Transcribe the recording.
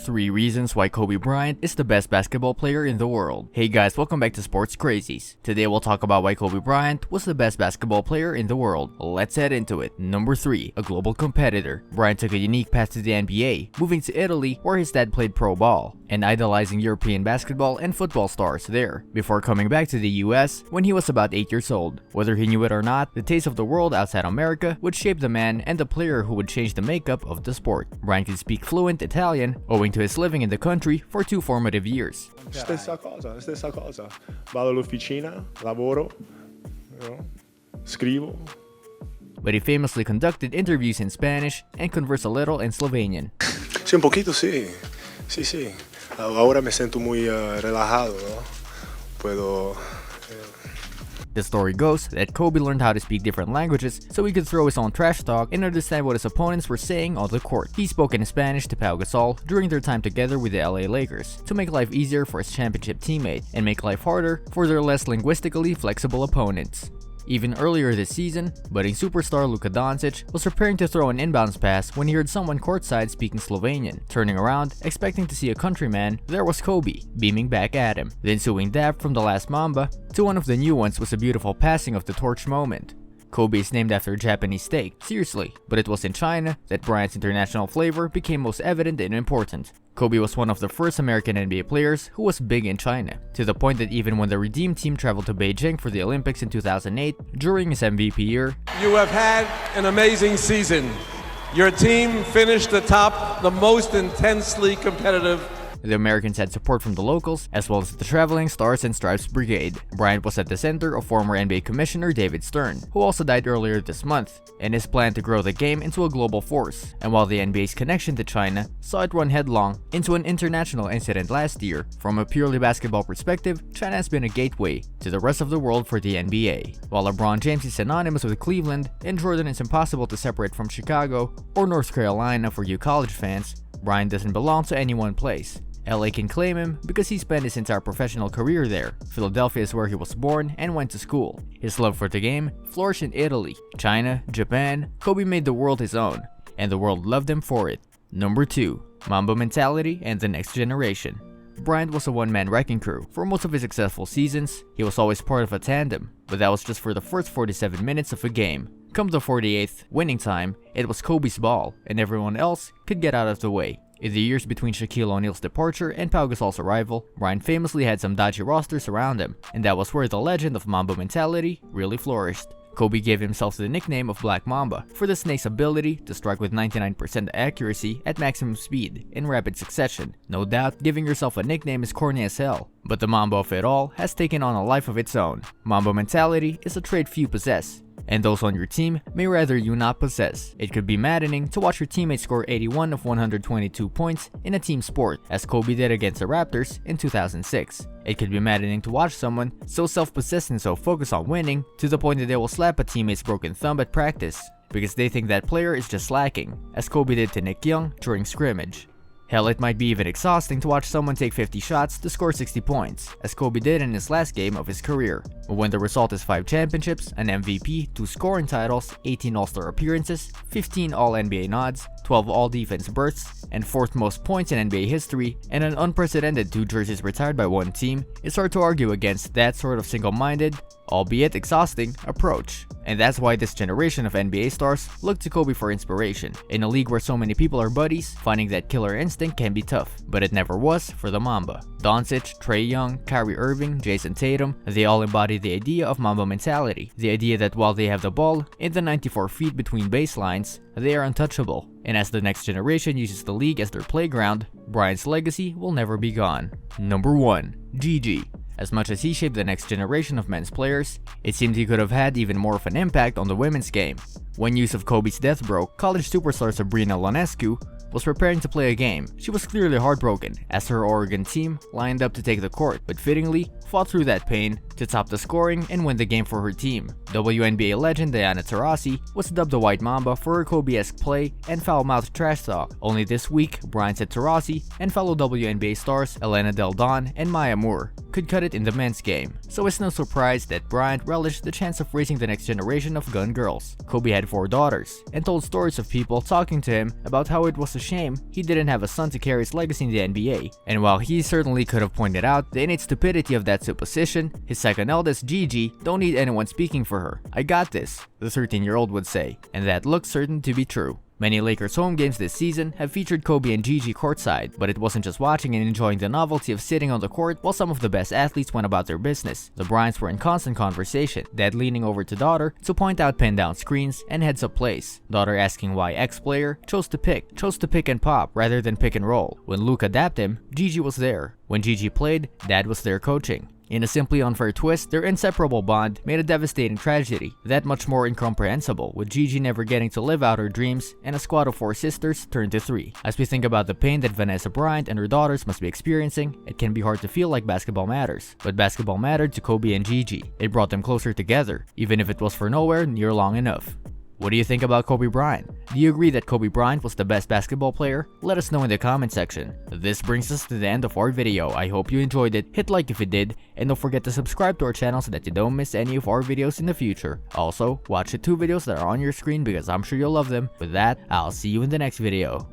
3 reasons why Kobe Bryant is the best basketball player in the world. Hey guys, welcome back to Sports Crazies. Today we'll talk about why Kobe Bryant was the best basketball player in the world. Let's head into it. Number 3, a global competitor. Bryant took a unique path to the NBA, moving to Italy where his dad played pro ball, and idolizing European basketball and football stars there, before coming back to the US when he was about 8 years old. Whether he knew it or not, the taste of the world outside America would shape the man and the player who would change the makeup of the sport. Bryant could speak fluent Italian, owing to his living in the country for 2 formative years. Stessa cosa. Vado all'officina, lavoro, scrivo. But he famously conducted interviews in Spanish and conversed a little in Slovenian. Sí, un poquito, sí. Sí. Ahora me siento muy relajado, ¿no? Puedo... The story goes that Kobe learned how to speak different languages so he could throw his own trash talk and understand what his opponents were saying on the court. He spoke in Spanish to Pau Gasol during their time together with the LA Lakers to make life easier for his championship teammate and make life harder for their less linguistically flexible opponents. Even earlier this season, budding superstar Luka Doncic was preparing to throw an inbounds pass when he heard someone courtside speaking Slovenian. Turning around, expecting to see a countryman, there was Kobe, beaming back at him. The ensuing dab from the last Mamba to one of the new ones was a beautiful passing of the torch moment. Kobe is named after a Japanese steak, seriously, but it was in China that Bryant's international flavor became most evident and important. Kobe was one of the first American NBA players who was big in China, to the point that even when the Redeem team traveled to Beijing for the Olympics in 2008, during his MVP year, "You have had an amazing season. Your team finished atop the most intensely competitive." The Americans had support from the locals, as well as the traveling Stars and Stripes Brigade. Bryant was at the center of former NBA Commissioner David Stern, who also died earlier this month, and his plan to grow the game into a global force. And while the NBA's connection to China saw it run headlong into an international incident last year, from a purely basketball perspective, China has been a gateway to the rest of the world for the NBA. While LeBron James is synonymous with Cleveland, and Jordan is impossible to separate from Chicago or North Carolina for you college fans, Bryant doesn't belong to any one place. LA can claim him because he spent his entire professional career there. Philadelphia is where he was born and went to school. His love for the game flourished in Italy, China, Japan. Kobe made the world his own, and the world loved him for it. Number 2, Mamba mentality and the next generation. Bryant was a one-man wrecking crew. For most of his successful seasons, he was always part of a tandem, but that was just for the first 47 minutes of a game. Come the 48th, winning time, it was Kobe's ball, and everyone else could get out of the way. In the years between Shaquille O'Neal's departure and Pau Gasol's arrival, Bryant famously had some dodgy rosters around him, and that was where the legend of Mamba mentality really flourished. Kobe gave himself the nickname of Black Mamba for the snake's ability to strike with 99% accuracy at maximum speed in rapid succession. No doubt, giving yourself a nickname is corny as hell, but the Mamba of it all has taken on a life of its own. Mamba mentality is a trait few possess, and those on your team may rather you not possess. It could be maddening to watch your teammates score 81 of 122 points in a team sport, as Kobe did against the Raptors in 2006. It could be maddening to watch someone so self-possessed and so focused on winning to the point that they will slap a teammate's broken thumb at practice because they think that player is just slacking, as Kobe did to Nick Young during scrimmage. Hell, it might be even exhausting to watch someone take 50 shots to score 60 points, as Kobe did in his last game of his career. But when the result is 5 championships, an MVP, 2 scoring titles, 18 All-Star appearances, 15 All-NBA nods, 12 All-Defense berths, and 4th most points in NBA history, and an unprecedented 2 jerseys retired by one team, it's hard to argue against that sort of single-minded, albeit exhausting, approach. And that's why this generation of NBA stars look to Kobe for inspiration. In a league where so many people are buddies, finding that killer instinct can be tough, but it never was for the Mamba. Doncic, Trae Young, Kyrie Irving, Jason Tatum, they all embody the idea of Mamba mentality. The idea that while they have the ball in the 94 feet between baselines, they are untouchable. And as the next generation uses the league as their playground, Bryant's legacy will never be gone. Number 1, Gigi. As much as he shaped the next generation of men's players, it seemed he could have had even more of an impact on the women's game. When news of Kobe's death broke, college superstar Sabrina Ionescu was preparing to play a game. She was clearly heartbroken as her Oregon team lined up to take the court, but fittingly, fought through that pain to top the scoring and win the game for her team. WNBA legend Diana Taurasi was dubbed the White Mamba for her Kobe-esque play and foul-mouthed trash talk. Only this week, Bryant said Taurasi and fellow WNBA stars Elena Del Don and Maya Moore could cut it in the men's game. So it's no surprise that Bryant relished the chance of raising the next generation of gun girls. Kobe had 4 daughters and told stories of people talking to him about how it was a shame he didn't have a son to carry his legacy in the NBA. And while he certainly could have pointed out the innate stupidity of that supposition, his second eldest, Gigi, don't need anyone speaking for her. "I got this," the 13-year-old would say, and that looks certain to be true. Many Lakers home games this season have featured Kobe and Gigi courtside, but it wasn't just watching and enjoying the novelty of sitting on the court while some of the best athletes went about their business. The Bryants were in constant conversation, dad leaning over to daughter to point out pin-down screens and heads-up plays, daughter asking why X-player chose to pick and pop rather than pick and roll. When Luka dapped him, Gigi was there. When Gigi played, dad was there coaching. In a simply unfair twist, their inseparable bond made a devastating tragedy that much more incomprehensible, with Gigi never getting to live out her dreams and a squad of 4 sisters turned to 3. As we think about the pain that Vanessa Bryant and her daughters must be experiencing, it can be hard to feel like basketball matters. But basketball mattered to Kobe and Gigi. It brought them closer together, even if it was for nowhere near long enough. What do you think about Kobe Bryant? Do you agree that Kobe Bryant was the best basketball player? Let us know in the comment section. This brings us to the end of our video. I hope you enjoyed it. Hit like if you did, and don't forget to subscribe to our channel so that you don't miss any of our videos in the future. Also, watch the 2 videos that are on your screen because I'm sure you'll love them. With that, I'll see you in the next video.